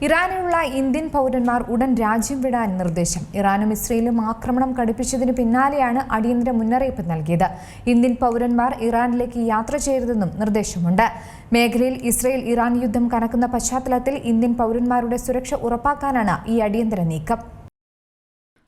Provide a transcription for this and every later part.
ഇറാനിലുള്ള Indian പൗരന്മാർ ഉടൻ രാജ്യം വിടാൻ നിർദ്ദേശം. ഇറാനും ഇസ്രയേലും ആക്രമണം കടുപ്പിച്ചതിന് പിന്നാലെയാണ് അടിയന്തര മുന്നറിയിപ്പ് നൽകിയത്. ഇന്ത്യൻ പൗരന്മാർ ഇറാനിലേക്ക് യാത്ര ചെയ്യരുതെന്നും നിർദ്ദേശമുണ്ട്. മേഖലയിൽ ഇസ്രയേൽ ഇറാൻ യുദ്ധം കനക്കുന്ന പശ്ചാത്തലത്തിൽ ഇന്ത്യൻ പൗരന്മാരുടെ സുരക്ഷ ഉറപ്പാക്കാനാണ് ഈ അടിയന്തര നീക്കം.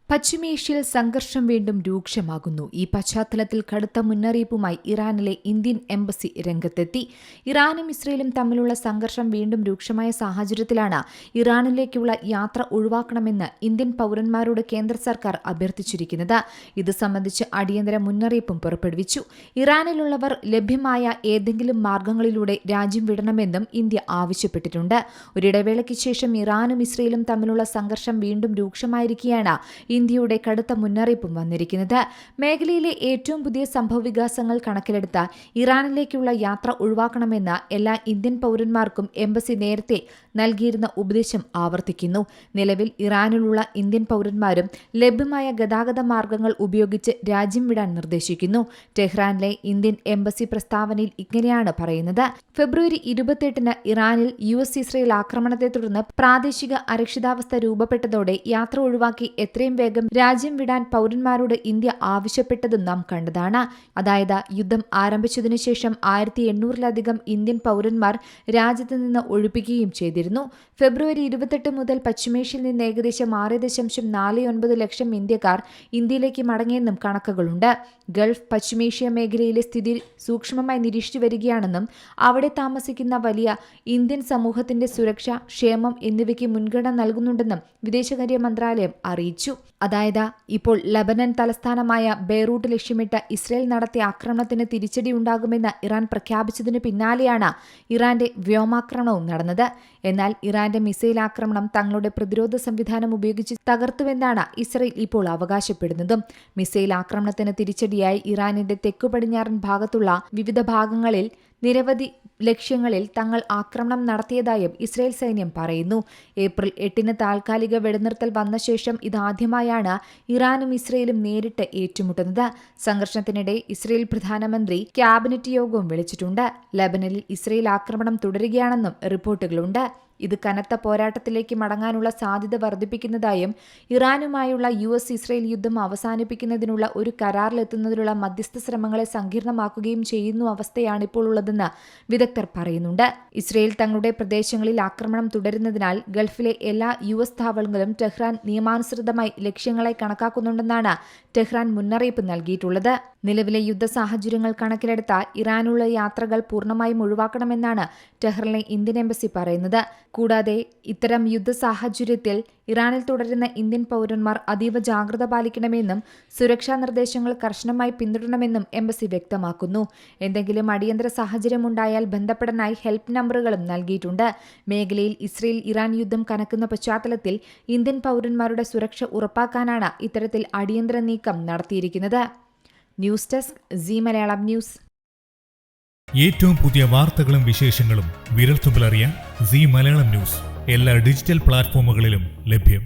പശ്ചിമേഷ്യയിൽ സംഘർഷം വീണ്ടും രൂക്ഷമാകുന്നു. ഈ പശ്ചാത്തലത്തിൽ കടുത്ത മുന്നറിയിപ്പുമായി ഇറാനിലെ ഇന്ത്യൻ എംബസി രംഗത്തെത്തി. ഇറാനും ഇസ്രയേലും തമ്മിലുള്ള സംഘർഷം വീണ്ടും രൂക്ഷമായ സാഹചര്യത്തിലാണ് ഇറാനിലേക്കുള്ള യാത്ര ഒഴിവാക്കണമെന്ന് ഇന്ത്യൻ പൗരന്മാരോട് കേന്ദ്ര സർക്കാർ അഭ്യർത്ഥിച്ചിരിക്കുന്നത്. ഇത് സംബന്ധിച്ച് അടിയന്തര മുന്നറിയിപ്പും പുറപ്പെടുവിച്ചു. ഇറാനിലുള്ളവർ ലഭ്യമായ ഏതെങ്കിലും മാർഗങ്ങളിലൂടെ രാജ്യം വിടണമെന്നും ഇന്ത്യ ആവശ്യപ്പെട്ടിട്ടുണ്ട്. ഒരിടവേളയ്ക്ക് ശേഷം ഇറാനും ഇസ്രയേലും തമ്മിലുള്ള സംഘർഷം വീണ്ടും രൂക്ഷമായിരിക്കെയാണ് ഇന്ത്യയുടെ കടുത്ത മുന്നറിയിപ്പും വന്നിരിക്കുന്നത്. മേഖലയിലെ ഏറ്റവും പുതിയ സംഭവവികാസങ്ങൾ കണക്കിലെടുത്ത് ഇറാനിലേക്കുള്ള യാത്ര ഒഴിവാക്കണമെന്ന് എല്ലാ ഇന്ത്യൻ പൗരന്മാർക്കും എംബസി നേരത്തെ നൽകിയിരുന്ന ഉപദേശം ആവർത്തിക്കുന്നു. നിലവിൽ ഇറാനിലുള്ള ഇന്ത്യൻ പൗരന്മാരും ലഭ്യമായ ഗതാഗത മാർഗങ്ങൾ ഉപയോഗിച്ച് രാജ്യം വിടാൻ നിർദ്ദേശിക്കുന്നു. ടെഹ്റാനിലെ ഇന്ത്യൻ എംബസി പ്രസ്താവനയിൽ ഇങ്ങനെയാണ് പറയുന്നത്. ഫെബ്രുവരി 28-ന് ഇറാനിൽ US-ഇസ്രയേൽ ആക്രമണത്തെ തുടർന്ന് പ്രാദേശിക അരക്ഷിതാവസ്ഥ രൂപപ്പെട്ടതോടെ യാത്ര ഒഴിവാക്കി എത്രയും വേഗം രാജ്യം വിടാൻ പൗരന്മാരോട് ഇന്ത്യ ആവശ്യപ്പെട്ടതും നാം കണ്ടതാണ്. അതായത് യുദ്ധം ആരംഭിച്ചതിനു ശേഷം 1800-ലധികം ഇന്ത്യൻ പൗരന്മാർ രാജ്യത്ത് നിന്ന് ഒഴിപ്പിക്കുകയും ചെയ്തിരുന്നു. ഫെബ്രുവരി 28 മുതൽ പശ്ചിമേഷ്യയിൽ നിന്ന് ഏകദേശം 6.49 ലക്ഷം ഇന്ത്യക്കാർ ഇന്ത്യയിലേക്ക് മടങ്ങിയെന്നും കണക്കുകളുണ്ട്. ഗൾഫ് പശ്ചിമേഷ്യ മേഖലയിലെ സ്ഥിതി സൂക്ഷ്മമായി നിരീക്ഷിച്ചു വരികയാണെന്നും അവിടെ താമസിക്കുന്ന വലിയ ഇന്ത്യൻ സമൂഹത്തിന്റെ സുരക്ഷ, ക്ഷേമം എന്നിവയ്ക്ക് മുൻഗണന നൽകുന്നുണ്ടെന്നും വിദേശകാര്യ മന്ത്രാലയം അറിയിച്ചു. അതായത് ഇപ്പോൾ ലബനൻ തലസ്ഥാനമായ ബെയ്റൂട്ട് ലക്ഷ്യമിട്ട് ഇസ്രയേൽ നടത്തിയ ആക്രമണത്തിന് തിരിച്ചടിയുണ്ടാകുമെന്ന് ഇറാൻ പ്രഖ്യാപിച്ചതിന് പിന്നാലെയാണ് ഇറാന്റെ വ്യോമാക്രമണവും നടന്നത്. എന്നാൽ ഇറാന്റെ മിസൈൽ ആക്രമണം തങ്ങളുടെ പ്രതിരോധ സംവിധാനം ഉപയോഗിച്ച് തകർത്തുവെന്നാണ് ഇസ്രയേൽ ഇപ്പോൾ അവകാശപ്പെടുന്നതും. മിസൈൽ ആക്രമണത്തിന് തിരിച്ചടിയായി ഇറാനിന്റെ തെക്കു പടിഞ്ഞാറൻ ഭാഗത്തുള്ള വിവിധ ഭാഗങ്ങളിൽ നിരവധി ലക്ഷ്യങ്ങളിൽ തങ്ങൾ ആക്രമണം നടത്തിയതായും ഇസ്രയേൽ സൈന്യം പറയുന്നു. ഏപ്രിൽ 8-ന് താൽക്കാലിക വെടിനിർത്തൽ വന്ന ശേഷം ഇതാദ്യമായാണ് ഇറാനും ഇസ്രയേലും നേരിട്ട് ഏറ്റുമുട്ടുന്നത്. സംഘർഷത്തിനിടെ ഇസ്രയേൽ പ്രധാനമന്ത്രി ക്യാബിനറ്റ് യോഗവും വിളിച്ചിട്ടുണ്ട്. ലബനനിൽ ഇസ്രയേൽ ആക്രമണം തുടരുകയാണെന്നും റിപ്പോർട്ടുകളുണ്ട്. ഇത് കനത്ത പോരാട്ടത്തിലേക്ക് മടങ്ങാനുള്ള സാധ്യത വർദ്ധിപ്പിക്കുന്നതായും ഇറാനുമായുള്ള US-ഇസ്രയേൽ യുദ്ധം അവസാനിപ്പിക്കുന്നതിനുള്ള ഒരു കരാറിലെത്തുന്നതിനുള്ള മധ്യസ്ഥ ശ്രമങ്ങളെ സങ്കീർണമാക്കുകയും ചെയ്യുന്ന അവസ്ഥയാണിപ്പോൾ ഉള്ളതെന്ന് വിദഗ്ധർ പറയുന്നുണ്ട്. ഇസ്രയേൽ തങ്ങളുടെ പ്രദേശങ്ങളിൽ ആക്രമണം തുടരുന്നതിനാൽ ഗൾഫിലെ എല്ലാ US താവളങ്ങളും ടെഹ്റാൻ നിയമാനുസൃതമായി ലക്ഷ്യങ്ങളായി കണക്കാക്കുന്നുണ്ടെന്നാണ് ടെഹ്റാൻ മുന്നറിയിപ്പ് നൽകിയിട്ടുള്ളത്. നിലവിലെ യുദ്ധ സാഹചര്യങ്ങൾ കണക്കിലെടുത്ത ഇറാനുള്ള യാത്രകൾ പൂർണ്ണമായും ഒഴിവാക്കണമെന്നാണ് ടെഹ്റാനിലെ ഇന്ത്യൻ എംബസി പറയുന്നത്. കൂടാതെ ഇത്തരം യുദ്ധ സാഹചര്യത്തിൽ ഇറാനിൽ തുടരുന്ന ഇന്ത്യൻ പൗരന്മാർ അതീവ ജാഗ്രത പാലിക്കണമെന്നും സുരക്ഷാ നിർദ്ദേശങ്ങൾ കർശനമായി പിന്തുടരണമെന്നും എംബസി വ്യക്തമാക്കുന്നു. എന്തെങ്കിലും അടിയന്തര സാഹചര്യമുണ്ടായാൽ ബന്ധപ്പെടാനായി ഹെൽപ്പ് നമ്പറുകളും നൽകിയിട്ടുണ്ട്. മേഖലയിൽ ഇസ്രയേൽ ഇറാൻ യുദ്ധം കനക്കുന്ന പശ്ചാത്തലത്തിൽ ഇന്ത്യൻ പൗരന്മാരുടെ സുരക്ഷ ഉറപ്പാക്കാനാണ് ഇത്തരത്തിൽ അടിയന്തര നീക്കം നടത്തിയിരിക്കുന്നത്. News desk Zee Malayalam news. ഏറ്റവും പുതിയ വാർത്തകളും വിശേഷങ്ങളും വിരൽത്തുമ്പിലറിയാൻ സീ മലയാളം ന്യൂസ് എല്ലാ ഡിജിറ്റൽ പ്ലാറ്റ്ഫോമുകളിലും ലഭ്യം.